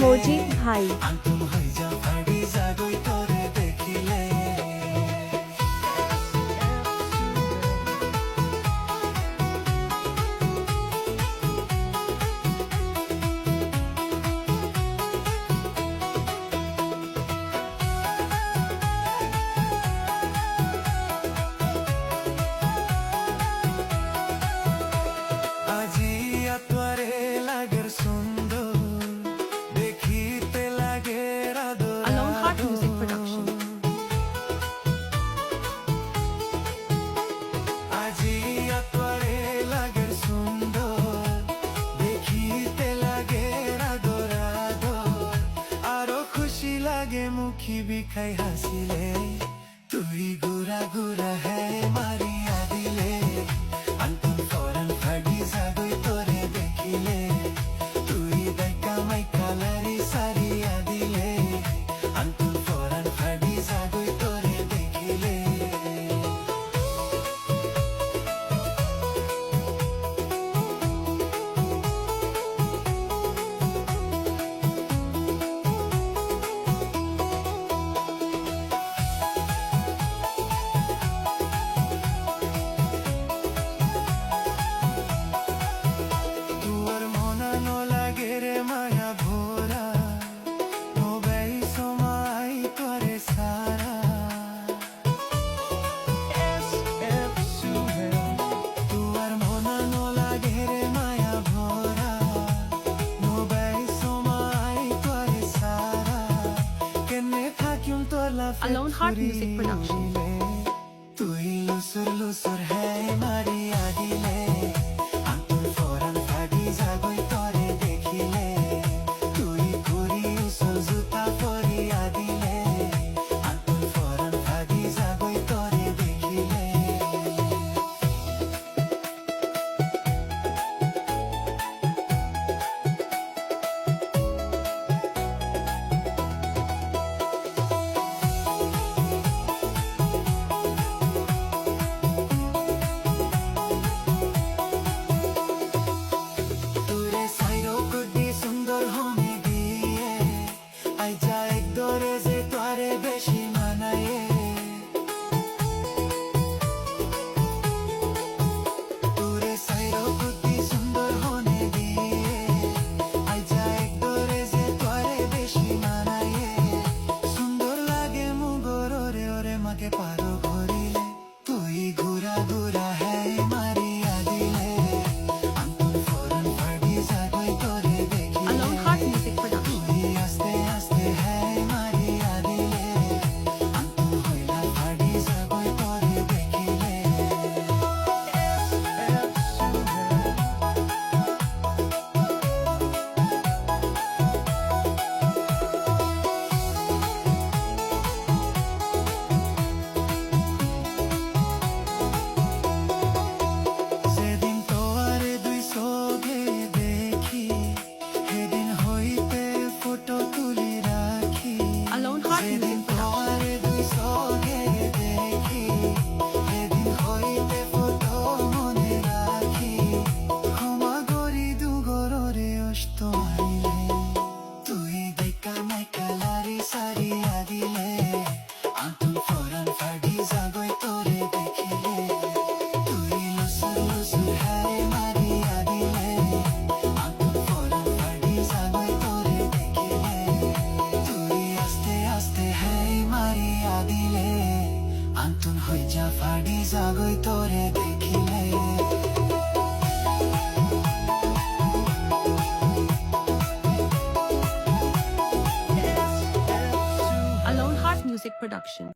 মজিদ ভাই। Alone Heart Music Production. মুখি বিখাই হাসিলে তুই গুরা গুরা হে মারিয়া দিলে আন্তন ফরান ফাডি জাগই তোরে দেখিলে তুই দেখা মাই কালারি সারিয়া দিলে আন্তন ফরান ফাডি জাগই তোরে দেখিলে Alone Heart Music Production. তুই লুসুর লুসুর হে মারিয়া দিলে আন্তর ফরান ফাডি জাগই তোরে দেখিলে তুই ঘুরি উসল জুতা পরিয়া দিলে আন্তর ফরান ফাডি জাগই তোরে দেখিলে Alone Heart Music Production. Alone Heart Music Production. তুই দেখা নাই কালারি সারিয়া দিলে আন্তন ফরান ফাডি জাগই তোরে দেখিলে তুই লুসুর লুসুর হারে মারিয়া দিলে আন্তন ফরান ফাডি জাগই তোরে দেখিলে তুই আস্তে আস্তে হাই মারিয়া দিলে আন্তন হই যা ফাডি জাগই তোরে দেখিলে Alone Heart Music Production.